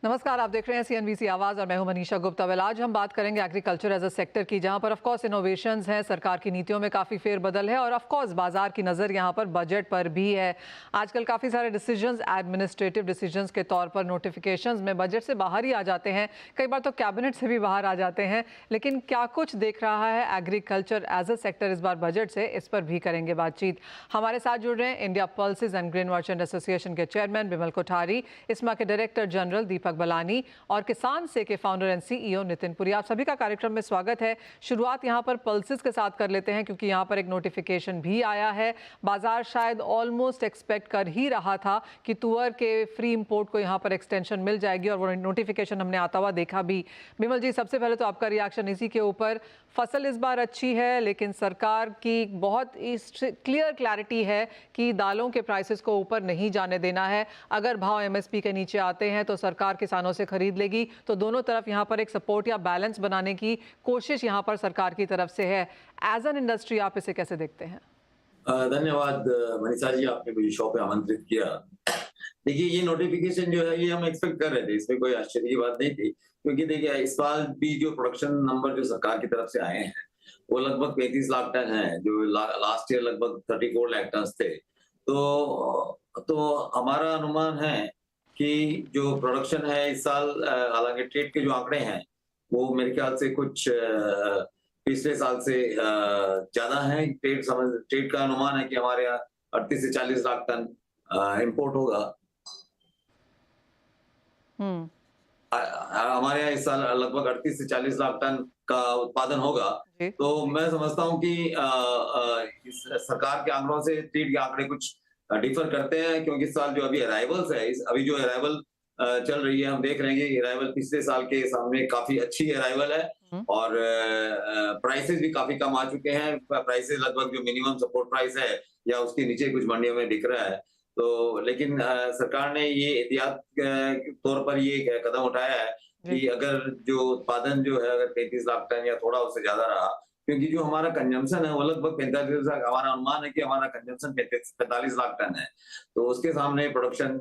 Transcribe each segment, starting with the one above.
नमस्कार, आप देख रहे हैं सीएनबीसी आवाज़ और मैं हूं मनीषा गुप्ता। आज हम बात करेंगे एग्रीकल्चर एज अ सेक्टर की, जहां पर ऑफ कोर्स इनोवेशंस हैं, सरकार की नीतियों में काफ़ी फेरबदल है और ऑफ कोर्स बाजार की नज़र यहां पर बजट पर भी है। आजकल काफ़ी सारे डिसीजंस एडमिनिस्ट्रेटिव डिसीजंस के तौर पर नोटिफिकेशंस में बजट से बाहर ही आ जाते हैं, कई बार तो कैबिनेट से भी बाहर आ जाते हैं। लेकिन क्या कुछ देख रहा है एग्रीकल्चर एज अ सेक्टर इस बार बजट से, इस पर भी करेंगे बातचीत। हमारे साथ जुड़ रहे हैं India pulses and grain merchant association के चेयरमैन बिमल कोठारी, इस्मा के डायरेक्टर जनरल दीपक बलानी और किसान से के founder and CEO Nitin Puri. आप सभी का कार्यक्रम में स्वागत है। शुरुआत यहां पर पल्सेस के साथ कर लेते हैं, क्योंकि यहां पर एक नोटिफिकेशन भी आया है। बाजार शायद ऑलमोस्ट एक्सपेक्ट कर ही रहा था कि तुअर के फ्री इंपोर्ट को यहां पर एक्सटेंशन मिल जाएगी और वो नोटिफिकेशन हमने आता हुआ देखा भी। बिमल जी, सबसे पहले तो आपका रिएक्शन इसी के ऊपर। फसल इस बार अच्छी है, लेकिन सरकार की बहुत क्लियर क्लैरिटी है कि दालों के प्राइसेस को ऊपर नहीं जाने देना है। अगर भाव एमएसपी के नीचे आते हैं तो सरकार किसानों से खरीद लेगी। तो दोनों तरफ यहाँ पर एक सपोर्ट या बैलेंस बनाने की कोशिश यहाँ पर सरकार की तरफ से है। एज एन इंडस्ट्री आप इसे कैसे देखते हैं? धन्यवाद मनीषा जी, आपने मुझे शो पे आमंत्रित किया। देखिए, ये नोटिफिकेशन जो है ये हम एक्सपेक्ट कर रहे थे, इसमें कोई आश्चर्य की बात नहीं थी, क्योंकि देखिए इस साल भी जो प्रोडक्शन नंबर जो सरकार की तरफ से आए हैं वो लगभग 35 लाख टन है, जो लास्ट ईयर लगभग 34 लाख टन थे। तो हमारा अनुमान है कि जो प्रोडक्शन है इस साल, हालांकि ट्रेड के जो आंकड़े हैं वो मेरे ख्याल से कुछ पिछले साल से ज्यादा है। ट्रेड का अनुमान है कि हमारे यहाँ 38 से 40 लाख टन इंपोर्ट होगा। हमारे यहाँ इस साल लगभग 38 से 40 लाख टन का उत्पादन होगा। तो मैं समझता हूँ कि इस सरकार के आंकड़ों से ट्रेड के आंकड़े कुछ डिफर करते हैं, क्योंकि इस साल जो अभी अराइवल्स है, अभी जो अराइवल चल रही है, हम देख रहे हैं कि अराइवल पिछले साल के सामने काफी अच्छी अराइवल है और प्राइसेस भी काफी कम आ चुके हैं। प्राइसेस लगभग जो मिनिमम सपोर्ट प्राइस है या उसके नीचे कुछ मंडियों में दिख रहा है। तो लेकिन सरकार ने ये एहतियात के तौर पर ये कदम उठाया है कि अगर जो उत्पादन जो है अगर 33 लाख टन या थोड़ा उससे ज्यादा रहा, क्योंकि जो हमारा कंजम्पशन है वो लगभग 45 लाख, हमारा अनुमान है कि हमारा कंजम्पशन 45 लाख टन है, तो उसके सामने प्रोडक्शन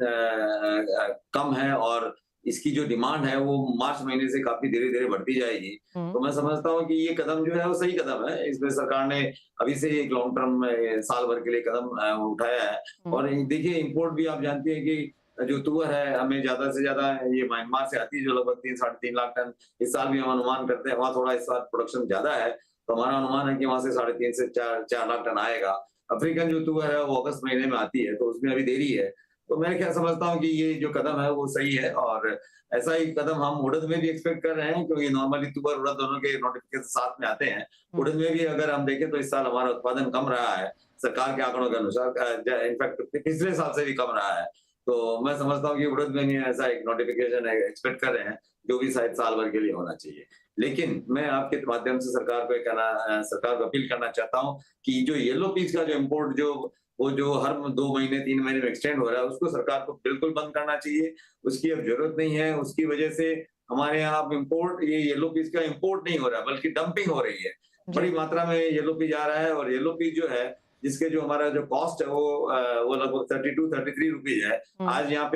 कम है और इसकी जो डिमांड है वो मार्च महीने से काफी धीरे धीरे बढ़ती जाएगी। तो मैं समझता हूँ कि ये कदम जो है वो सही कदम है। इसमें सरकार ने अभी से एक लॉन्ग टर्म साल भर के लिए कदम उठाया है। और देखिए, इंपोर्ट भी आप जानते हैं कि जो तुअर है हमें ज्यादा से ज्यादा ये म्यांमार से आती है, जो लगभग 3-3.5 लाख टन इस साल भी हम अनुमान करते हैं। वहाँ थोड़ा इस साल प्रोडक्शन ज्यादा है, तो हमारा अनुमान है कि वहां से 3.5 से 4 लाख टन आएगा। अफ्रीकन जो तुअर है वो अगस्त महीने में आती है, तो उसमें अभी देरी है। तो मैं क्या समझता हूँ कि ये जो कदम है वो सही है, और ऐसा ही कदम हम उड़द में भी एक्सपेक्ट कर रहे हैं, क्योंकि नॉर्मली तुअर उड़द दोनों के नोटिफिकेशन साथ में आते हैं। उड़द में भी अगर हम देखें तो इस साल हमारा उत्पादन कम रहा है सरकार के आंकड़ों के अनुसार, इनफैक्ट पिछले साल से भी कम रहा है। तो मैं समझता हूँ कि उड़द में भी ऐसा एक नोटिफिकेशन एक्सपेक्ट कर रहे हैं, जो भी शायद साल भर के लिए होना चाहिए। लेकिन मैं आपके माध्यम से सरकार को अपील करना चाहता हूँ कि जो येलो पीच का जो इम्पोर्ट जो हर 2 महीने 3 महीने में एक्सटेंड हो रहा है, उसको सरकार को बिल्कुल बंद करना चाहिए। उसकी अब जरूरत नहीं है। उसकी वजह से हमारे यहाँ अब इम्पोर्ट, ये येलो पीच का इम्पोर्ट नहीं हो रहा है, बल्कि डंपिंग हो रही है। बड़ी मात्रा में येलो पीच आ रहा है, और येलो पीच जो है जिसके जो हमारा जो कॉस्ट है वो लगभग 32-33 रुपीज है। आज यहाँ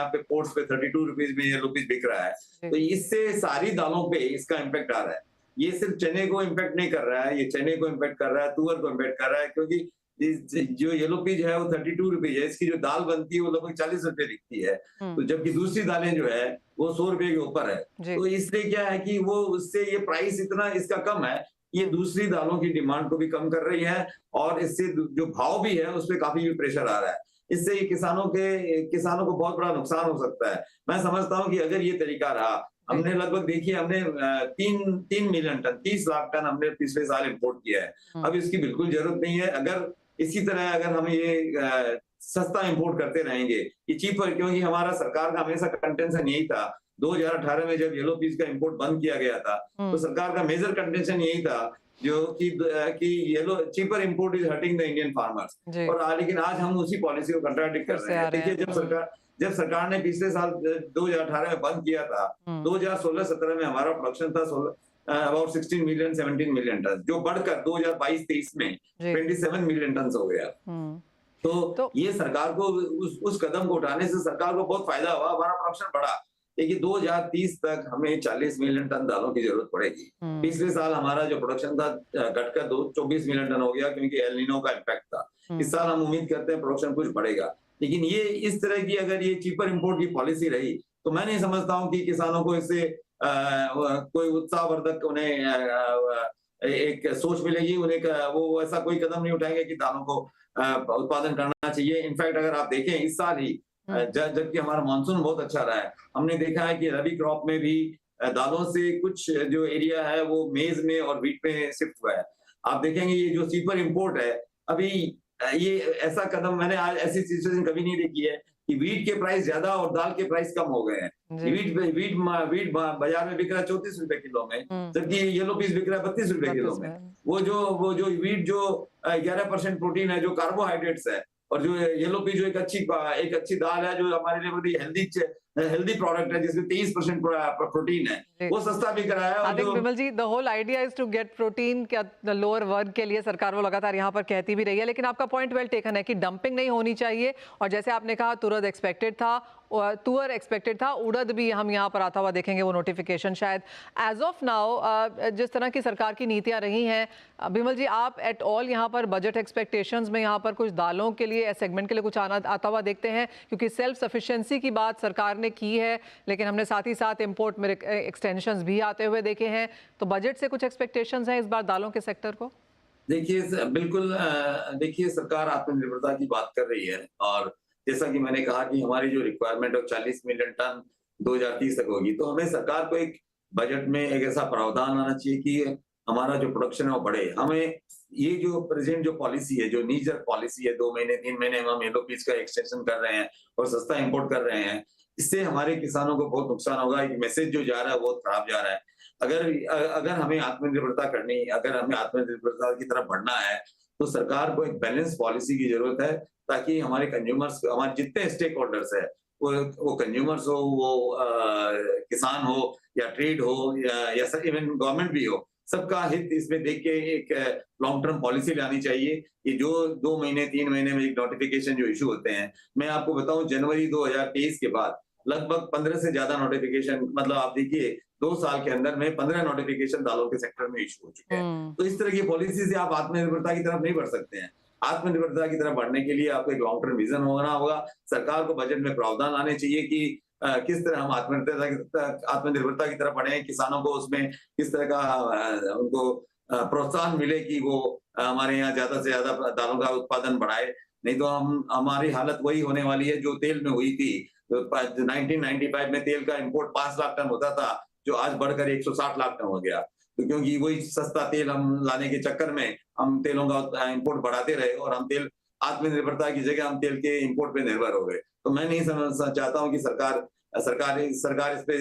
पे पोर्ट्स पे 32 रुपीज में येलो पीच बिक रहा है। तो इससे सारी दालों पे इसका इम्पैक्ट आ रहा है। ये सिर्फ चने को इम्पैक्ट नहीं कर रहा है, ये चने को इम्पैक्ट कर रहा है, तुअर को इम्पैक्ट कर रहा है, क्योंकि जो येलो पीच है वो 32 रुपीज है। इसकी जो दाल बनती है वो लगभग 40 रुपए दिखती है, तो जबकि दूसरी दालें जो है वो 100 रुपए के ऊपर है। तो इसलिए क्या है कि वो उससे ये प्राइस इतना इसका कम है, ये दूसरी दालों की डिमांड को भी कम कर रही है, और इससे जो भाव भी है उस पर काफी भी प्रेशर आ रहा है। इससे किसानों को बहुत बड़ा नुकसान हो सकता है। मैं समझता हूँ कि अगर ये तरीका रहा, हमने लगभग देखिए हमने 3 मिलियन टन 30 लाख टन हमने पिछले साल इंपोर्ट किया है। अब इसकी बिल्कुल जरूरत नहीं है। अगर इसी तरह अगर हम ये सस्ता इंपोर्ट करते रहेंगे, ये चीपर, क्योंकि हमारा सरकार का हमेशा कंटेंशन यही था। 2018 में जब येलो पीच का इंपोर्ट बंद किया गया था, तो सरकार का मेजर कंटेंशन यही था जो कि yellow cheaper import is hurting the Indian farmers. और लेकिन आज हम उसी पॉलिसी को कंट्राडिक्ट कर रहे हैं। देखिए, जब सरकार ने पिछले साल 2018 में बंद किया था, 2016-17 में हमारा प्रोडक्शन था अबाउट 16 मिलियन 17 मिलियन टन, जो बढ़कर 2022-23 में 27 मिलियन टन हो गया। तो ये सरकार को उस कदम को उठाने से सरकार को बहुत फायदा हुआ, हमारा प्रोडक्शन बढ़ा। देखिए 2030 तक हमें 40 मिलियन टन दालों की जरूरत पड़ेगी। पिछले साल हमारा जो प्रोडक्शन था घटकर 24 मिलियन टन हो गया क्योंकि एल नीनो का इम्पैक्ट था। इस साल हम उम्मीद करते हैं प्रोडक्शन कुछ बढ़ेगा, लेकिन ये इस तरह की अगर ये चीपर इंपोर्ट की पॉलिसी रही तो मैं नहीं समझता हूँ कि किसानों को इससे कोई उत्साहवर्धक उन्हें एक सोच मिलेगी। उन्हें वो ऐसा कोई कदम नहीं उठाएंगे कि दालों को उत्पादन करना चाहिए। इनफैक्ट अगर आप देखें इस साल ही जबकि हमारा मानसून बहुत अच्छा रहा है, हमने देखा है कि रबी क्रॉप में भी दालों से कुछ जो एरिया है वो मेज में और व्हीट में शिफ्ट हुआ है। आप देखेंगे ये जो चीपर इंपोर्ट है, अभी ये ऐसा कदम मैंने आज ऐसी सिचुएशन कभी नहीं देखी है कि व्हीट के प्राइस ज्यादा और दाल के प्राइस कम हो गए हैं। व्हीट बाजार में बिक रहा है 34 रुपए किलो में, जबकि येलो पीस बिक रहा है 32 रुपए किलो में। वो जो व्हीट जो 11% प्रोटीन है, जो कार्बोहाइड्रेट्स है, और जो येलो पीस जो एक अच्छी दाल है जो हमारे लिए बड़ी हेल्दी प्रोडक्ट है जिसमें 23% प्रोटीन है, वो सस्ता बिक रहा है। I think Vimal ji, the whole idea is to get protein के लोअर वर्ग के लिए सरकार वो लगातार यहाँ पर कहती भी रही है, लेकिन आपका पॉइंट वेल टेकन है कि डंपिंग नहीं होनी चाहिए। और जैसे आपने कहा तुअर एक्सपेक्टेड था, उड़द भी हम यहाँ पर आता हुआ देखेंगे, वो नोटिफिकेशन शायद एज ऑफ नाउ जिस तरह की सरकार की नीतियाँ रही हैं। विमल जी, आप एट ऑल यहाँ पर बजट एक्सपेक्टेशंस में यहाँ पर कुछ दालों के लिए सेगमेंट के लिए कुछ आता हुआ देखते हैं? क्योंकि सेल्फ सफिशिएंसी की बात सरकार ने की है, लेकिन हमने साथ ही साथ इंपोर्ट में एक्सटेंशंस भी आते हुए देखे हैं। तो बजट से कुछ एक्सपेक्टेशंस हैं इस बार दालों के सेक्टर को? देखिए बिल्कुल, देखिए सरकार आत्मनिर्भरता की बात कर रही है, और जैसा कि मैंने कहा कि हमारी जो रिक्वायरमेंट है 40 मिलियन टन 2030 तक होगी, तो हमें सरकार को एक बजट में एक ऐसा प्रावधान आना चाहिए कि हमारा जो प्रोडक्शन है वो बढ़े। हमें ये जो प्रेजेंट जो पॉलिसी है, जो नीजर पॉलिसी है, 2 महीने 3 महीने हम येलो पीस का एक्सटेंशन कर रहे हैं और सस्ता इंपोर्ट कर रहे हैं, इससे हमारे किसानों को बहुत नुकसान होगा। एक मैसेज जो जा रहा है बहुत खराब जा रहा है। अगर हमें आत्मनिर्भरता करनी, अगर हमें आत्मनिर्भरता की तरफ बढ़ना है, तो सरकार को एक बैलेंस पॉलिसी की जरूरत है, ताकि हमारे कंज्यूमर्स, हमारे जितने स्टेक होल्डर्स है, वो कंज्यूमर्स हो, वो किसान हो या ट्रेड हो या इवन गवर्नमेंट भी हो, सबका हित इसमें देख के एक लॉन्ग टर्म पॉलिसी लानी चाहिए। ये जो 2 महीने 3 महीने में एक नोटिफिकेशन जो इशू होते हैं, मैं आपको बताऊं जनवरी 2023 के बाद लगभग 15 से ज्यादा नोटिफिकेशन, मतलब आप देखिए 2 साल के अंदर में 15 नोटिफिकेशन दालों के सेक्टर में इशू हो चुके हैं। तो इस तरह की पॉलिसी से आप आत्मनिर्भरता की तरफ नहीं बढ़ सकते हैं। आत्मनिर्भरता की तरफ बढ़ने के लिए आपको एक लॉन्ग टर्म विजन होना होगा। सरकार को बजट में प्रावधान आने चाहिए कि किस तरह हम आत्मनिर्भरता की तरफ बढ़े, किसानों को उसमें किस तरह का उनको प्रोत्साहन मिले कि वो हमारे यहाँ ज्यादा से ज्यादा दालों का उत्पादन बढ़ाए। नहीं तो हमारी हालत वही होने वाली है जो तेल में हुई थी। 1995 में तेल का इंपोर्ट 5 लाख टन होता था, जो आज बढ़कर 160 लाख टन हो गया। तो क्योंकि वही सस्ता तेल हम लाने के चक्कर में हम तेलों का इंपोर्ट बढ़ाते रहे, और हम तेल आत्मनिर्भरता की जगह हम तेल के इंपोर्ट पे निर्भर हो गए। तो मैं नहीं समझना चाहता हूँ कि सरकार इस पे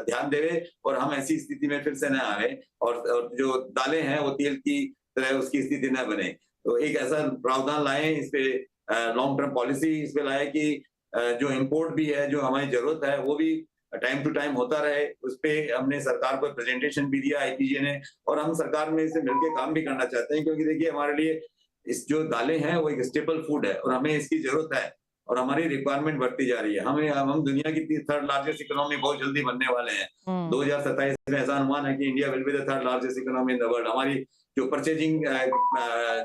ध्यान देवे और हम ऐसी स्थिति में फिर से न आए, और जो दालें हैं वो तेल की तरह उसकी स्थिति न बने। तो एक ऐसा प्रावधान लाए, इस पे लॉन्ग टर्म पॉलिसी इस पे लाए कि जो इंपोर्ट भी है, जो हमारी जरूरत है, वो भी टाइम टू टाइम होता रहे। उस पे हमने सरकार को प्रेजेंटेशन भी दिया आईपीजे ने, और हम सरकार में इसे मिलकर काम भी करना चाहते हैं, क्योंकि देखिए हमारे लिए इस जो दालें हैं वो एक स्टेपल फूड है और हमें इसकी जरूरत है, और हमारी रिक्वायरमेंट बढ़ती जा रही है। हम दुनिया की 3rd लार्जेस्ट इकोनॉमी बहुत जल्दी बनने वाले हैं। 2027 में ऐसा अनुमान है कि India will be the 3rd largest economy in the world. हमारी जो परचेजिंग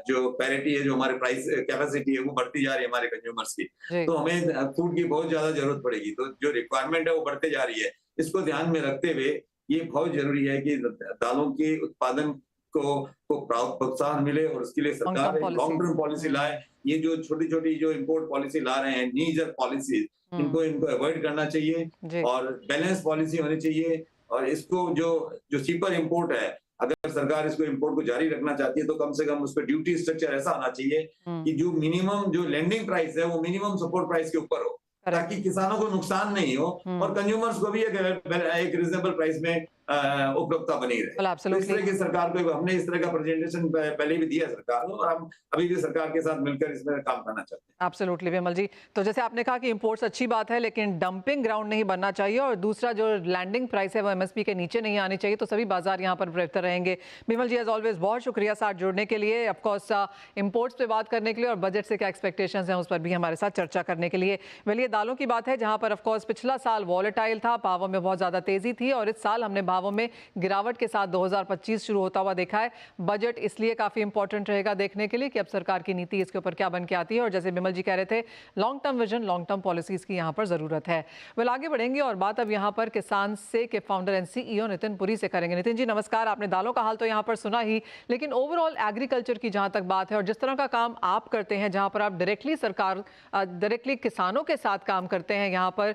जो पैरिटी है, जो हमारे प्राइस कैपेसिटी है, वो बढ़ती जा रही है हमारे कंज्यूमर्स की। तो हमें फूड की बहुत ज्यादा जरूरत पड़ेगी। तो जो रिक्वायरमेंट है वो बढ़ते जा रही है। इसको ध्यान में रखते हुए ये बहुत जरूरी है कि दालों के उत्पादन को प्रोत्साहन मिले, और उसके लिए सरकार लॉन्ग टर्म पॉलिसी लाए। ये जो छोटी छोटी जो इंपोर्ट पॉलिसी ला रहे हैं, नीजर पॉलिसी, इनको अवॉइड करना चाहिए और बैलेंस पॉलिसी होनी चाहिए। और इसको जो चीपर इंपोर्ट है, अगर सरकार इसको इंपोर्ट को जारी रखना चाहती है, तो कम से कम उस पर ड्यूटी स्ट्रक्चर ऐसा आना चाहिए कि जो मिनिमम जो लैंडिंग प्राइस है वो मिनिमम सपोर्ट प्राइस के ऊपर हो, ताकि किसानों को नुकसान नहीं हो और कंज्यूमर्स को भी एक रीजनेबल प्राइस में उपयोगिता बनी रहे। Well, तो इस तरह absolutely. की सरकार को हमने इस तरह का प्रेजेंटेशन पहले भी दिया सरकार को, और हम अभी भी सरकार के साथ मिलकर इसमें काम करना चाहते हैं। एब्सोल्युटली विमल जी, तो जैसे आपने कहा कि इंपोर्ट्स अच्छी बात है, लेकिन डंपिंग ग्राउंड नहीं बनना चाहिए, और दूसरा जो लैंडिंग प्राइस है वो एमएसपी के नीचे नहीं आनी चाहिए, तो सभी बाजार यहाँ पर बेहतर रहेंगे। विमल जी, एज ऑलवेज बहुत शुक्रिया साथ जुड़ने के लिए, ऑफकोर्स इंपोर्ट्स पे बात करने के लिए, और बजट से क्या एक्सपेक्टेशंस हैं उस पर भी हमारे साथ चर्चा करने के लिए। वेल, ये दालों की बात है जहाँ पर ऑफकोर्स पिछला साल वॉलेटाइल था, भावों में बहुत ज़्यादा तेज़ी थी, और इस साल हमने भावों में गिरावट के साथ 2025 शुरू होता हुआ देखा है। बजट इसलिए काफ़ी इंपॉर्टेंट रहेगा देखने के लिए कि अब सरकार की नीति इसके ऊपर क्या बन के आती है, और जैसे विमल जी कह रहे थे, long term vision, long term policies की यहाँ पर जरूरत है। वेल, आगे बढ़ेंगे और बात अब यहाँ पर किसान से के founder and CEO Nitin Puri से करेंगे। नितिन जी नमस्कार। आपने दालों का हाल तो यहाँ पर सुना ही, लेकिन ओवरऑल एग्रीकल्चर की जहाँ तक बात है और जिस तरह का काम आप करते हैं, जहाँ पर आप डायरेक्टली किसानों के साथ काम करते हैं, यहाँ पर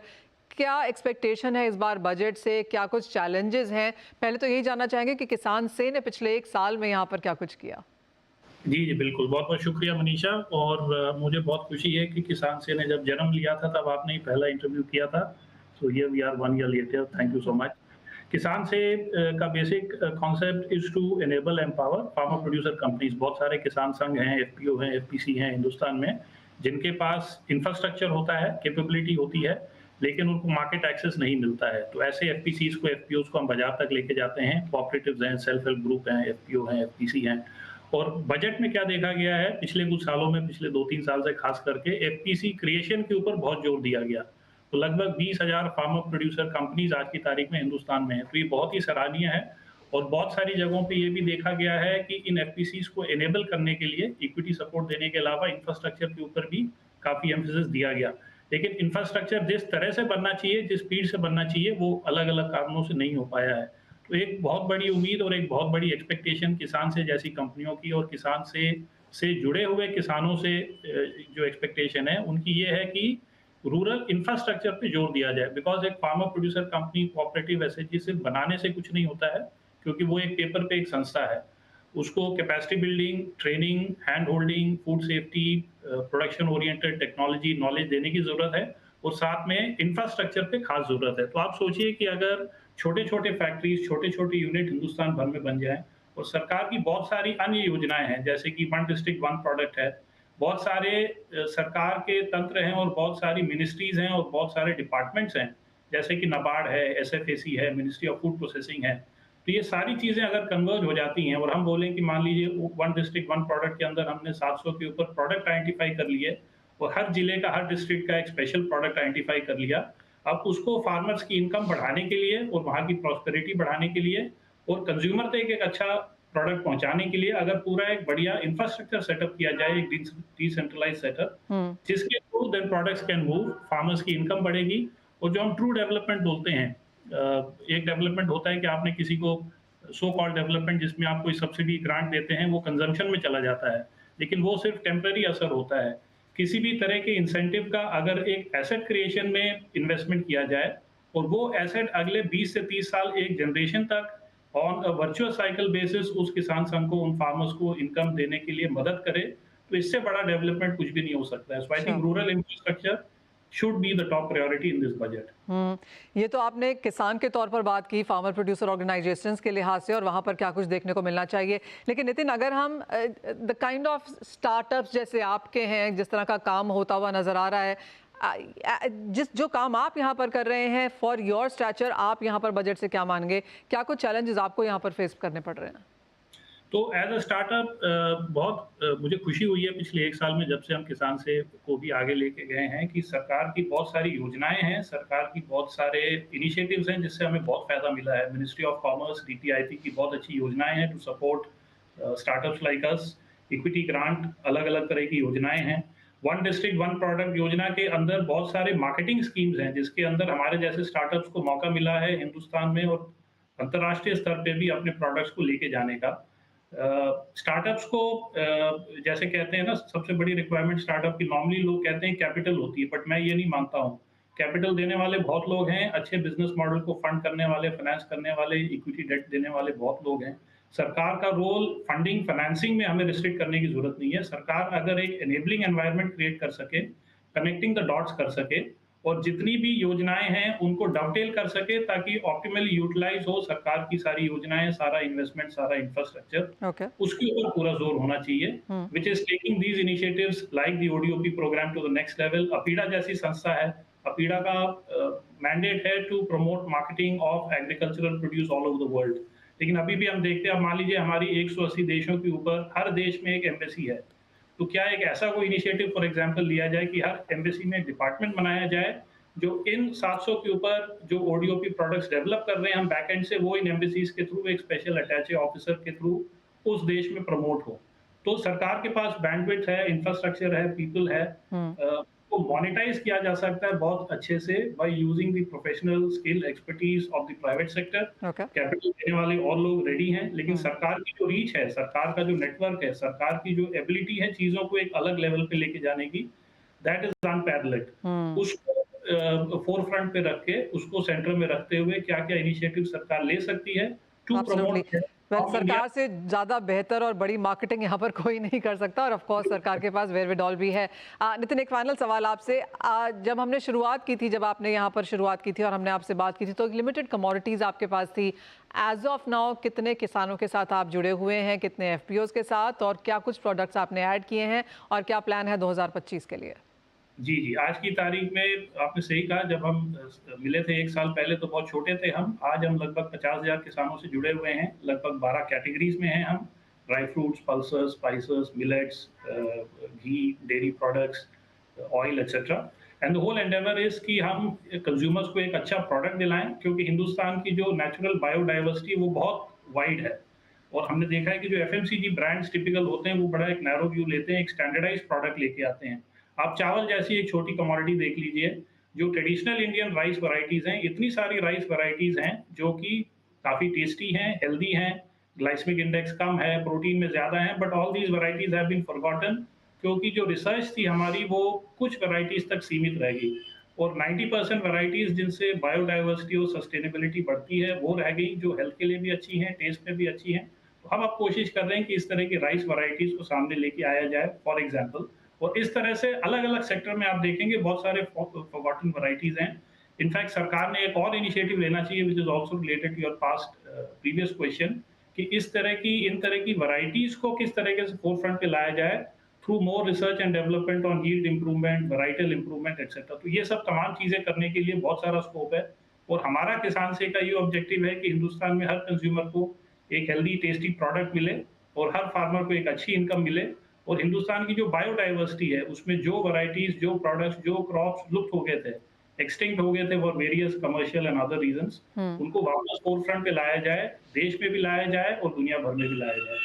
क्या एक्सपेक्टेशन है इस बार बजट से, क्या कुछ चैलेंजेस हैं? पहले तो यही जानना चाहेंगे कि किसान से ने पिछले एक साल में यहाँ पर क्या कुछ किया। जी, बिल्कुल। बहुत-बहुत शुक्रिया मनीषा, और मुझे बहुत खुशी है कि किसान से ने जब जन्म लिया था तब आपने ही पहला इंटरव्यू किया था। So here we are 1 year later, thank you so much. किसान से का basic concept is to enable empower farmer producer companies. बहुत सारे किसान संघ हैं, एफपीओ हैं, एफपीसी हैं हिंदुस्तान में, जिनके पास इंफ्रास्ट्रक्चर होता है, कैपेबिलिटी होती है, लेकिन उनको मार्केट एक्सेस नहीं मिलता है। तो ऐसे एफपीसीज़ को, एफपीओज़ को हम बाज़ार तक लेके जाते हैं। कोऑपरेटिव्स हैं, सेल्फ हेल्प ग्रुप हैं, एफपीओ हैं, एफपीसी हैं। और बजट में क्या देखा गया है पिछले कुछ सालों में, पिछले 2-3 साल से खास करके एफपीसी क्रिएशन के ऊपर बहुत जोर दिया गया। तो लगभग 20,000 फार्मर प्रोड्यूसर कंपनीज आज की तारीख में हिंदुस्तान में है, तो ये बहुत ही सराहनीय है। और बहुत सारी जगहों पे ये भी देखा गया है कि इन एफपीसीज को एनेबल करने के लिए इक्विटी सपोर्ट देने के अलावा इंफ्रास्ट्रक्चर के ऊपर भी काफ़ी एम्फेसिस दिया गया। लेकिन इंफ्रास्ट्रक्चर जिस तरह से बनना चाहिए, जिस स्पीड से बनना चाहिए, वो अलग-अलग कारणों से नहीं हो पाया है। तो एक बहुत बड़ी उम्मीद और एक बहुत बड़ी एक्सपेक्टेशन किसान से जैसी कंपनियों की, और किसान से जुड़े हुए किसानों से जो एक्सपेक्टेशन है उनकी ये है कि रूरल इंफ्रास्ट्रक्चर पे जोर दिया जाए। बिकॉज एक farmer producer company, cooperative SHG सिर्फ बनाने से कुछ नहीं होता है, क्योंकि वो एक पेपर पे एक संस्था है। उसको capacity building, training, hand holding, food safety, production oriented technology, knowledge देने की जरूरत है, और साथ में इंफ्रास्ट्रक्चर पे खास जरूरत है। तो आप सोचिए कि अगर छोटे-छोटे फैक्ट्रीज, छोटे-छोटे यूनिट हिंदुस्तान भर में बन जाएँ, और सरकार की बहुत सारी अन्य योजनाएँ हैं, जैसे कि वन डिस्ट्रिक्ट वन प्रोडक्ट है, बहुत सारे सरकार के तंत्र हैं, और बहुत सारी मिनिस्ट्रीज़ हैं, और बहुत सारे डिपार्टमेंट्स हैं, जैसे कि नाबार्ड है, एसएफएसी है, मिनिस्ट्री ऑफ फूड प्रोसेसिंग है। तो ये सारी चीज़ें अगर कन्वर्ज हो जाती हैं, और हम बोलें कि मान लीजिए वन डिस्ट्रिक्ट वन प्रोडक्ट के अंदर हमने 700 के ऊपर प्रोडक्ट आइडेंटिफाई कर लिए, और हर जिले का, हर डिस्ट्रिक्ट का एक स्पेशल प्रोडक्ट आइडेंटिफाई कर लिया। अब उसको फार्मर्स की इनकम बढ़ाने के लिए, और वहाँ की प्रॉस्पेरिटी बढ़ाने के लिए, और कंज्यूमर तक एक अच्छा प्रोडक्ट पहुँचाने के लिए अगर पूरा एक बढ़िया इंफ्रास्ट्रक्चर सेटअप किया जाए, एक डिसेंट्रलाइज्ड सेटअप, जिसके through then products can move, farmers की इनकम बढ़ेगी। और जो हम ट्रू डेवलपमेंट बोलते हैं, एक डेवलपमेंट होता है कि आपने किसी को सो कॉल्ड डेवलपमेंट, जिसमें आप कोई सब्सिडी ग्रांट देते हैं, वो कंजम्पशन में चला जाता है, लेकिन वो सिर्फ टेम्पररी असर होता है। किसी भी तरह के इंसेंटिव का अगर एक एसेट क्रिएशन में इन्वेस्टमेंट किया जाए, और वो एसेट अगले 20 से 30 साल, एक जनरेशन तक on a virtual cycle basis उस किसान संघ को, उन फार्मर्स को इनकम देने के लिए मदद करे, तो इससे बड़ा डेवलपमेंट कुछ भी नहीं हो सकता है। So I think rural infrastructure should be the top priority in this budget. ये तो आपने किसान के तौर पर बात की, फार्मर प्रोड्यूसर ऑर्गेनाइजेशंस के लिहाज से, और वहाँ पर क्या कुछ देखने को मिलना चाहिए। लेकिन नितिन, अगर हम द काइंड ऑफ स्टार्टअप्स जैसे आपके हैं, जिस तरह का काम होता हुआ नज़र आ रहा है, जो काम आप यहाँ पर कर रहे हैं, फॉर योर स्टैचर, आप यहाँ पर बजट से क्या मानेंगे? क्या कुछ चैलेंजेस आपको यहाँ पर फेस करने पड़ रहे हैं? तो एज अ स्टार्टअप बहुत मुझे खुशी हुई है पिछले 1 साल में, जब से हम किसान से को भी आगे लेके गए हैं, कि सरकार की बहुत सारी योजनाएं हैं, सरकार की बहुत सारे इनिशिएटिव्स हैं, जिससे हमें बहुत फायदा मिला है। मिनिस्ट्री ऑफ कॉमर्स, डीपीआईपी की बहुत अच्छी योजनाएं हैं to support startups like us. Equity grant, अलग अलग तरह की योजनाएं हैं। वन डिस्ट्रिक्ट वन प्रोडक्ट योजना के अंदर बहुत सारे मार्केटिंग स्कीम्स हैं, जिसके अंदर हमारे जैसे स्टार्टअप्स को मौका मिला है हिंदुस्तान में और अंतर्राष्ट्रीय स्तर पे भी अपने प्रोडक्ट्स को लेके जाने का। स्टार्टअप्स को जैसे कहते हैं ना, सबसे बड़ी रिक्वायरमेंट स्टार्टअप की, नॉर्मली लोग कहते हैं कैपिटल होती है, बट मैं ये नहीं मानता हूँ। कैपिटल देने वाले बहुत लोग हैं, अच्छे बिजनेस मॉडल को फंड करने वाले, फाइनेंस करने वाले, इक्विटी डेट देने वाले बहुत लोग हैं। सरकार का रोल फंडिंग, फाइनेंसिंग में हमें रिस्ट्रिक्ट करने की जरूरत नहीं है। सरकार अगर एक एनेबलिंग एनवायरनमेंट क्रिएट कर सके, कनेक्टिंग द डॉट्स कर सके, और जितनी भी योजनाएं हैं उनको डॉवटेल कर सके ताकि ऑप्टिमली यूटिलाइज हो सरकार की सारी योजनाएं, सारा इन्वेस्टमेंट, सारा इंफ्रास्ट्रक्चर, ओके। उसके ऊपर पूरा जोर होना चाहिए, which is taking these initiatives like the ODOP programme to the next level. APEDA जैसी संस्था है, अपीडा का मैंडेट है to promote marketing of agricultural produce all over the world, लेकिन अभी भी हम देखते हैं, अब मान लीजिए हमारी 180 देशों के ऊपर हर देश में एक एम्बेसी है, तो क्या एक ऐसा कोई इनिशिएटिव फॉर एग्जांपल लिया जाए कि हर एम्बेसी में एक डिपार्टमेंट बनाया जाए जो इन 700 के ऊपर जो ओडीओपी प्रोडक्ट्स डेवलप कर रहे हैं हम बैकएंड से, वो इन एम्बेसीज के थ्रू एक स्पेशल अटैचे ऑफिसर के थ्रू उस देश में प्रमोट हो। तो सरकार के पास बैंडविड्थ है, इंफ्रास्ट्रक्चर है, पीपल है, को मोनेटाइज किया जा सकता है बहुत अच्छे से by using the professional skill expertise of the private sector. Capital देने वाले और लोग रेडी हैं, लेकिन सरकार की जो रीच है, सरकार का जो नेटवर्क है, सरकार की जो एबिलिटी है चीजों को एक अलग लेवल पे लेके जाने की, दैट इज अनपैरेलल्ड। उसको फोर फ्रंट पे रख के, उसको सेंटर में रखते हुए क्या क्या इनिशिएटिव सरकार ले सकती है टू प्रमोट। सरकार से ज्यादा बेहतर और बड़ी मार्केटिंग यहाँ पर कोई नहीं कर सकता, और ऑफ कोर्स सरकार के पास वेयरविडॉल भी है। नितिन, एक फाइनल सवाल आपसे, जब हमने शुरुआत की थी, जब आपने यहाँ पर शुरुआत की थी और हमने आपसे बात की थी, तो लिमिटेड कमोडिटीज आपके पास थी। एज ऑफ नाउ कितने किसानों के साथ आप जुड़े हुए हैं, कितने एफपीओज के साथ, और क्या कुछ प्रोडक्ट्स आपने ऐड किए हैं, और क्या प्लान है 2025 के लिए? जी, आज की तारीख में आपने सही कहा, जब हम मिले थे 1 साल पहले तो बहुत छोटे थे हम। आज हम लगभग 50,000 किसानों से जुड़े हुए हैं, लगभग 12 कैटेगरीज में हैं हम, dry fruits, pulses, spices, millets, ghee, dairy products, oil etcetera. And the whole endeavour is कि हम कंज्यूमर्स को एक अच्छा प्रोडक्ट दिलाएं, क्योंकि हिंदुस्तान की जो नेचुरल बायोडाइवर्सिटी वो बहुत वाइड है, और हमने देखा है कि जो एफएमसीजी ब्रांड्स टिपिकल होते हैं वो बड़ा एक नैरो व्यू लेते हैं, एक स्टैंडर्डाइज्ड प्रोडक्ट लेके आते हैं। आप चावल जैसी एक छोटी कमोडिटी देख लीजिए, जो ट्रेडिशनल इंडियन राइस वैरायटीज हैं, इतनी सारी राइस वैरायटीज हैं जो कि काफी टेस्टी हैं, हेल्दी हैं, ग्लाइसेमिक इंडेक्स कम है, प्रोटीन में ज्यादा है, but all these varieties have been forgotten, क्योंकि जो रिसर्च थी हमारी वो कुछ वैरायटीज तक सीमित रह गई, और 90% वैरायटीज जिनसे बायोडाइवर्सिटी और सस्टेनेबिलिटी बढ़ती है वो रह गई, जो हेल्थ के लिए भी अच्छी हैं, टेस्ट में भी अच्छी हैं। तो हम अब कोशिश कर रहे हैं कि इस तरह की राइस वैरायटीज को सामने लेके आया जाए फॉर एग्जाम्पल, और इस तरह से अलग अलग सेक्टर में आप देखेंगे बहुत सारे फॉरगॉटन वैरायटीज हैं। इनफैक्ट सरकार ने एक और इनिशिएटिव लेना चाहिए, which is also related to your past previous question, कि इन तरह की वैरायटीज को किस तरीके से फोरफ्रंट पे लाया जाए through more research and development on yield improvement, varietal improvement etcetera. तो ये सब तमाम चीजें करने के लिए बहुत सारा स्कोप है, और हमारा किसान से का ये ऑब्जेक्टिव है कि हिंदुस्तान में हर कंज्यूमर को एक हेल्दी टेस्टी प्रोडक्ट मिले, और हर फार्मर को एक अच्छी इनकम मिले, और हिंदुस्तान की जो बायोडाइवर्सिटी है उसमें जो वैरायटीज, जो प्रोडक्ट्स, जो क्रॉप्स लुप्त हो गए थे, एक्सटिंक्ट हो गए थे for various commercial and other reasons, उनको वापस फोरफ्रंट पे लाया जाए, देश में भी लाया जाए और दुनिया भर में भी लाया जाए।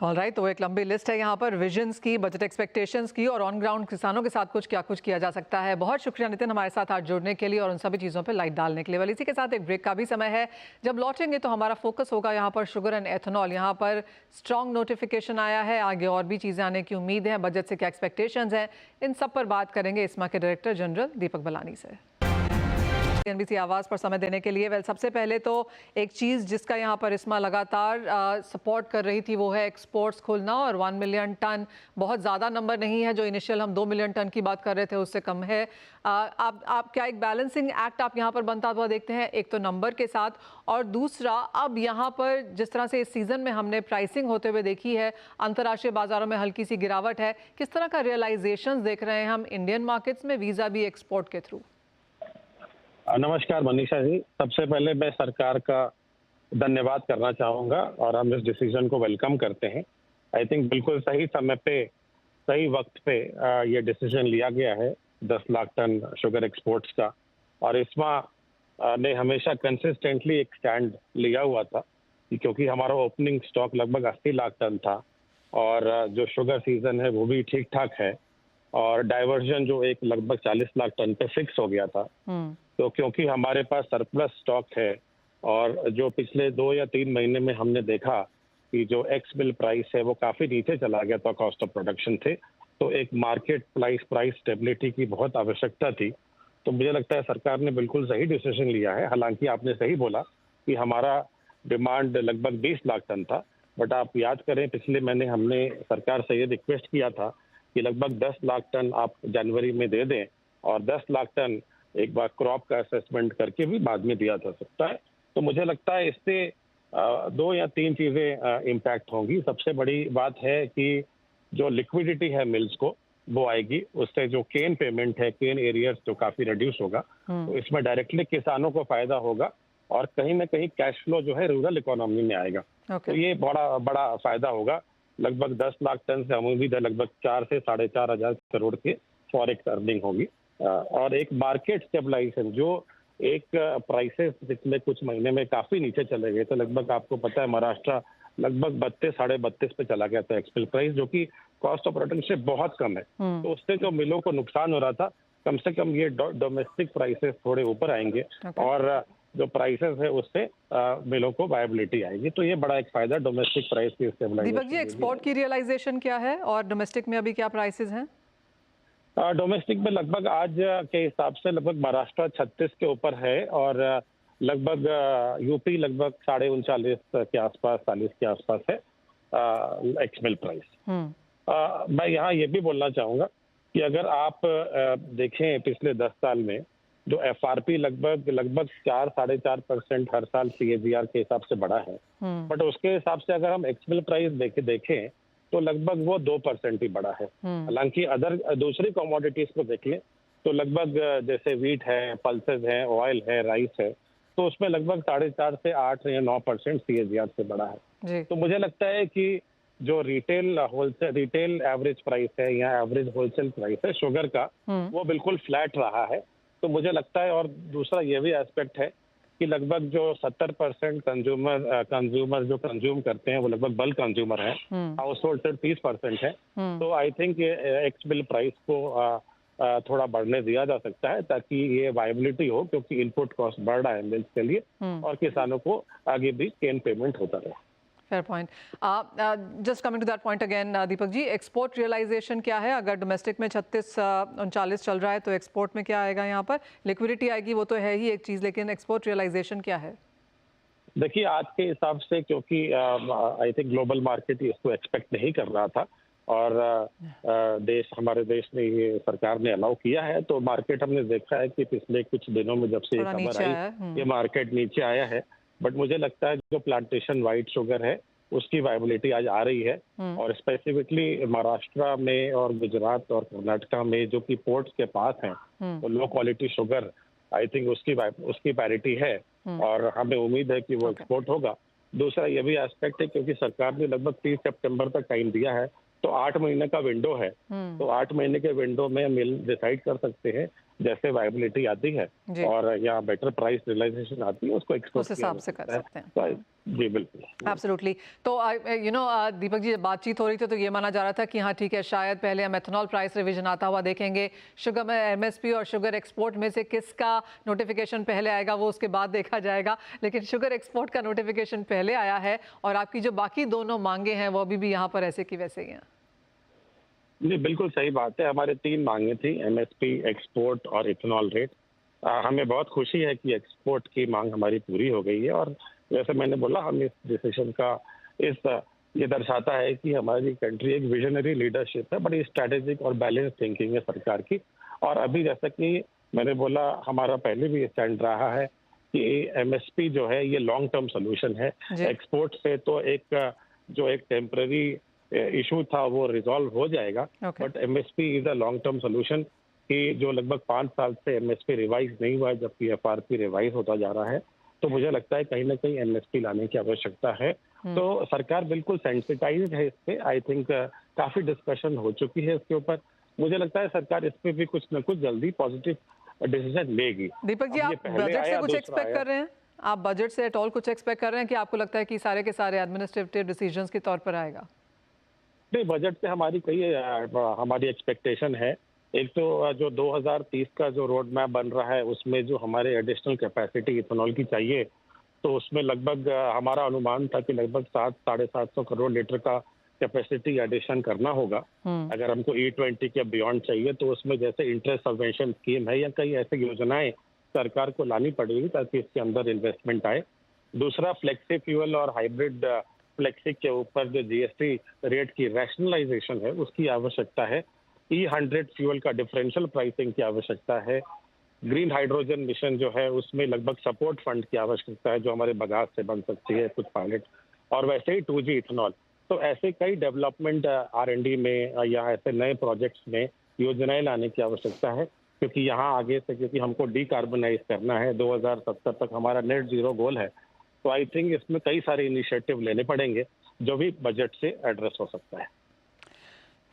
ऑलराइट, तो एक लंबी लिस्ट है यहाँ पर विजन्स की, बजट एक्सपेक्टेशंस की, और ऑन ग्राउंड किसानों के साथ कुछ किया जा सकता है। बहुत शुक्रिया नितिन हमारे साथ आज जुड़ने के लिए और उन सभी चीज़ों पे लाइट डालने के लिए। इसी के साथ एक ब्रेक का भी समय है। जब लौटेंगे तो हमारा फोकस होगा यहाँ पर शुगर एंड एथेनॉल। यहाँ पर स्ट्रॉन्ग नोटिफिकेशन आया है, आगे और भी चीज़ें आने की उम्मीद है, बजट से क्या एक्सपेक्टेशंस हैं, इन सब पर बात करेंगे इस्मा के डायरेक्टर जनरल दीपक बलानी से। एनबीसी आवाज़ पर समय देने के लिए सबसे पहले तो एक चीज़ जिसका यहाँ पर इस्मा लगातार सपोर्ट कर रही थी वो है एक्सपोर्ट्स खुलना, और 1 मिलियन टन बहुत ज़्यादा नंबर नहीं है, जो इनिशियल हम 2 मिलियन टन की बात कर रहे थे उससे कम है। आप क्या एक बैलेंसिंग एक्ट आप यहाँ पर बनता हुआ देखते हैं, एक तो नंबर के साथ, और दूसरा अब यहाँ पर जिस तरह से इस सीज़न में हमने प्राइसिंग होते हुए देखी है, अंतर्राष्ट्रीय बाज़ारों में हल्की सी गिरावट है, किस तरह का रियलाइजेशन देख रहे हैं हम इंडियन मार्केट्स में वीज़ा भी एक्सपोर्ट के थ्रू? नमस्कार मनीषा जी, सबसे पहले मैं सरकार का धन्यवाद करना चाहूँगा, और हम इस डिसीजन को वेलकम करते हैं। आई थिंक बिल्कुल सही समय पे, सही वक्त पे ये डिसीजन लिया गया है 10 लाख टन शुगर एक्सपोर्ट्स का, और इस्मा ने हमेशा कंसिस्टेंटली एक स्टैंड लिया हुआ था, क्योंकि हमारा ओपनिंग स्टॉक लगभग 80 लाख टन था, और जो शुगर सीजन है वो भी ठीक ठाक है, और डाइवर्जन जो एक लगभग 40 लाख टन पे फिक्स हो गया था। तो क्योंकि हमारे पास सरप्लस स्टॉक है, और जो पिछले 2 या 3 महीने में हमने देखा कि जो एक्स मिल प्राइस है वो काफ़ी नीचे चला गया था, कॉस्ट ऑफ प्रोडक्शन थे, तो एक मार्केट प्राइस स्टेबिलिटी की बहुत आवश्यकता थी। तो मुझे लगता है सरकार ने बिल्कुल सही डिसीजन लिया है। हालांकि आपने सही बोला कि हमारा डिमांड लगभग 20 लाख टन था, बट आप याद करें पिछले महीने हमने सरकार से ये रिक्वेस्ट किया था कि लगभग 10 लाख टन आप जनवरी में दे दें, और 10 लाख टन एक बार क्रॉप का असेसमेंट करके भी बाद में दिया जा सकता है। तो मुझे लगता है इससे 2 या 3 चीजें इम्पैक्ट होंगी। सबसे बड़ी बात है कि जो लिक्विडिटी है मिल्स को वो आएगी, उससे जो केन पेमेंट है, केन एरियर्स जो काफी रिड्यूस होगा, तो इसमें डायरेक्टली किसानों को फायदा होगा और कहीं ना कहीं कैश फ्लो जो है रूरल इकोनॉमी में आएगा। तो ये बड़ा बड़ा फायदा होगा। लगभग 10 लाख टन से हम उम्मीद है लगभग 4 से 4.5 हजार करोड़ के फॉरेक्स अर्निंग होगी। और एक मार्केट स्टेबलाइजेशन, जो एक प्राइसेस पिछले कुछ महीने में काफी नीचे चले गए, तो लगभग आपको पता है महाराष्ट्र लगभग 32-32.5 पे चला गया था एक्सपोर्ट प्राइस, जो कि कॉस्ट ऑफ प्रोडक्शन से बहुत कम है। तो उससे जो मिलों को नुकसान हो रहा था, कम से कम ये डोमेस्टिक प्राइसेस थोड़े ऊपर आएंगे और जो प्राइसेस है उससे मिलों को वायबिलिटी आएगी। तो ये बड़ा एक फायदा डोमेस्टिक प्राइस की स्टेबलाइजेशन। दीपक जी, एक्सपोर्ट की रियलाइजेशन क्या है और डोमेस्टिक में अभी क्या प्राइसेस हैं? डोमेस्टिक में लगभग आज के हिसाब से लगभग महाराष्ट्र 36 के ऊपर है और लगभग यूपी लगभग 39.5 के आसपास, 40 के आसपास है एक्समिल प्राइस। मैं यहाँ ये भी बोलना चाहूंगा कि अगर आप देखें पिछले 10 साल में जो एफआरपी लगभग 4-4.5% हर साल सीएजीआर के हिसाब से बढ़ा है, बट उसके हिसाब से अगर हम एक्समिल प्राइस देखें तो लगभग वो 2% ही बढ़ा है। हालांकि दूसरी कमोडिटीज को देख लें तो लगभग जैसे व्हीट है, पल्सेस है, ऑयल है, राइस है, तो उसमें लगभग 4.5 से 8 या 9% सीएजीआर से बढ़ा है। तो मुझे लगता है कि जो रिटेल एवरेज प्राइस है या एवरेज होलसेल प्राइस है शुगर का, वो बिल्कुल फ्लैट रहा है। तो मुझे लगता है, और दूसरा ये भी एस्पेक्ट है कि लगभग जो 70% कंज्यूमर जो कंज्यूम करते हैं वो लगभग बल्क कंज्यूमर है, हाउस होल्ड से 30% है। तो I think x bill price को थोड़ा बढ़ने दिया जा सकता है ताकि ये वायबिलिटी हो, क्योंकि इनपुट कॉस्ट बढ़ रहा है मिल्स के लिए और किसानों को आगे भी केन पेमेंट होता रहे। Fair point. Just coming to that point again, Deepak ji, export realisation क्या है? अगर डोमेस्टिक में 36-39 चल रहा है तो एक्सपोर्ट में क्या आएगा? यहाँ पर लिक्विडिटी आएगी, वो तो है ही एक चीज, लेकिन एक्सपोर्ट रियलाइजेशन क्या है? देखिए, आज के हिसाब से क्योंकि आई थिंक ग्लोबल मार्केट इसको एक्सपेक्ट नहीं कर रहा था और हमारे देश में ये सरकार ने अलाउ किया है, तो मार्केट हमने देखा है कि पिछले कुछ दिनों में जब से ये खबर आई, ये मार्केट नीचे आया है। बट मुझे लगता है जो प्लांटेशन व्हाइट शुगर है उसकी वायबिलिटी आज आ रही है और स्पेसिफिकली महाराष्ट्र में और गुजरात और कर्नाटका में जो कि पोर्ट्स के पास हैं, तो low quality sugar I think उसकी पैरिटी है और हमें उम्मीद है कि वो एक्सपोर्ट होगा। दूसरा ये भी एस्पेक्ट है क्योंकि सरकार ने लगभग 30 सितंबर तक टाइम दिया है, तो 8 महीने का विंडो है। तो 8 महीने के विंडो में मिल डिसाइड कर सकते हैं जैसे वायबिलिटी आती है और या बेटर प्राइस रियलाइजेशन आती है, उसको एक्सपोर्ट उस हिसाब से कर सकते हैं। तो जी बिल्कुल, एब्सोल्युटली। तो दीपक जी, बातचीत हो रही थी तो ये माना जा रहा था कि हाँ ठीक है, शायद पहले हम एथेनॉल प्राइस रिवीजन आता हुआ देखेंगे, शुगर में एमएसपी और शुगर एक्सपोर्ट में से किसका नोटिफिकेशन पहले आएगा वो उसके बाद देखा जाएगा, लेकिन शुगर एक्सपोर्ट का नोटिफिकेशन पहले आया है और आपकी जो बाकी दोनों मांगे हैं वो अभी भी यहाँ पर ऐसे की वैसे ही हैं। जी बिल्कुल सही बात है। हमारे 3 मांगे थी, एमएसपी, एक्सपोर्ट और इथेनॉल रेट। हमें बहुत खुशी है कि एक्सपोर्ट की मांग हमारी पूरी हो गई है और जैसे मैंने बोला, हम इस डिसीजन का ये दर्शाता है कि हमारी कंट्री एक विजनरी लीडरशिप है, बड़ी स्ट्रैटेजिक और बैलेंस थिंकिंग है सरकार की। और अभी जैसा कि मैंने बोला, हमारा पहले भी स्टैंड रहा है कि एमएसपी जो है ये लॉन्ग टर्म सोल्यूशन है। एक्सपोर्ट से तो एक टेम्पररी इशू था वो रिजॉल्व हो जाएगा, but MSP is a long term solution कि जो लगभग 5 साल से एमएसपी रिवाइज नहीं हुआ है, जबकि एफआरपी रिवाइज होता जा रहा है। तो मुझे लगता है कहीं ना कहीं एमएसपी लाने की आवश्यकता है। तो सरकार बिल्कुल सेंसिटाइज्ड है इस पे। आई थिंक काफी डिस्कशन हो चुकी है इसके ऊपर। मुझे लगता है सरकार इस पे भी कुछ न कुछ जल्दी पॉजिटिव डिसीजन लेगी। दीपक जी, आप बजट से कुछ एक्सपेक्ट कर रहे हैं? आप बजट से एट ऑल कुछ एक्सपेक्ट कर रहे हैं कि आपको लगता है कि सारे के सारे एडमिनिस्ट्रेटिव डिसीजंस के तौर पर आएगा? नहीं, बजट से हमारी एक्सपेक्टेशन है। एक तो जो 2030 का जो रोड मैप बन रहा है उसमें जो हमारे एडिशनल कैपेसिटी इथेनॉल की चाहिए, तो उसमें लगभग हमारा अनुमान था कि लगभग 700-750 करोड़ लीटर का कैपेसिटी एडिशन करना होगा। अगर हमको E20 के बियॉन्ड चाहिए तो उसमें जैसे इंटरेस्ट सबवेंशन स्कीम है या कई ऐसी योजनाएं सरकार को लानी पड़ेगी ताकि इसके अंदर इन्वेस्टमेंट आए। दूसरा, फ्लेक्सी फ्यूल और हाइब्रिड फ्लेक्सी के ऊपर जो जीएसटी रेट की रैशनलाइजेशन है उसकी आवश्यकता है। E100 फ्यूल का डिफरेंशियल प्राइसिंग की आवश्यकता है। ग्रीन हाइड्रोजन मिशन जो है उसमें लगभग सपोर्ट फंड की आवश्यकता है, जो हमारे बगास से बन सकती है कुछ पायलट, और वैसे ही 2G इथेनॉल। तो ऐसे कई डेवलपमेंट R&D में या ऐसे नए प्रोजेक्ट्स में योजनाएं लाने की आवश्यकता है, क्योंकि यहाँ आगे से, क्योंकि हमको डीकार्बोनाइज करना है, 2070 तक हमारा नेट जीरो गोल है। तो आई थिंक इसमें कई सारे इनिशिएटिव लेने पड़ेंगे जो भी बजट से एड्रेस हो सकता है।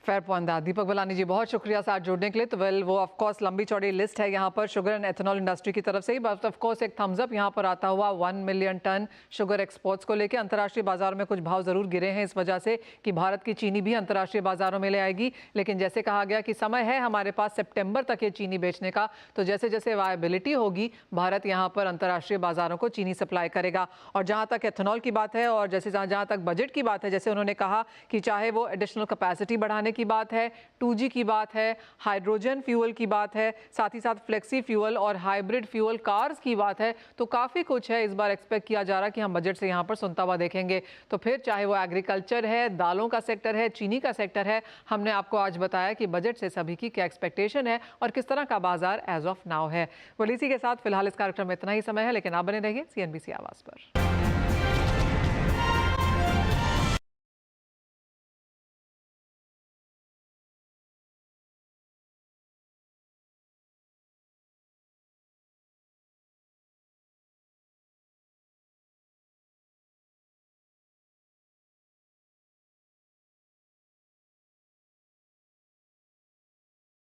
फेयर पॉइंट था। दीपक बलानी जी, बहुत शुक्रिया साथ जुड़ने के लिए। तो वेल, वो ऑफ कोर्स लंबी चौड़ी लिस्ट है यहाँ पर शुगर एंड एथेनॉल इंडस्ट्री की तरफ से ही, बट ऑफ कोर्स एक थम्स अप यहाँ पर आता हुआ 1 मिलियन टन शुगर एक्सपोर्ट्स को लेकर। अंतर्राष्ट्रीय बाजार में कुछ भाव जरूर गिरे हैं इस वजह से कि भारत की चीनी भी अंतर्राष्ट्रीय बाजारों में ले आएगी, लेकिन जैसे कहा गया कि समय है हमारे पास सितंबर तक ये चीनी बेचने का, तो जैसे जैसे वायबिलिटी होगी भारत यहाँ पर अंतर्राष्ट्रीय बाजारों को चीनी सप्लाई करेगा। और जहाँ तक एथेनॉल की बात है और जैसे जहाँ तक बजट की बात है, जैसे उन्होंने कहा कि चाहे वो एडिशनल कैपेसिटी बढ़ाने की बात है, 2G की बात है, हाइड्रोजन फ्यूल की बात है, साथ ही साथ फ्लेक्सी फ्यूल और हाइब्रिड फ्यूल कार्स की बात है, तो काफ़ी कुछ है। इस बार एक्सपेक्ट किया जा रहा है कि हम बजट से यहाँ पर सुनता हुआ देखेंगे। तो फिर चाहे वो एग्रीकल्चर है, दालों का सेक्टर है, चीनी का सेक्टर है, हमने आपको आज बताया कि बजट से सभी की क्या एक्सपेक्टेशन है और किस तरह का बाजार एज ऑफ नाउ है। इसी के साथ फिलहाल इस कार्यक्रम में इतना ही समय है, लेकिन आप बने रहिए CNBC आवाज़ पर।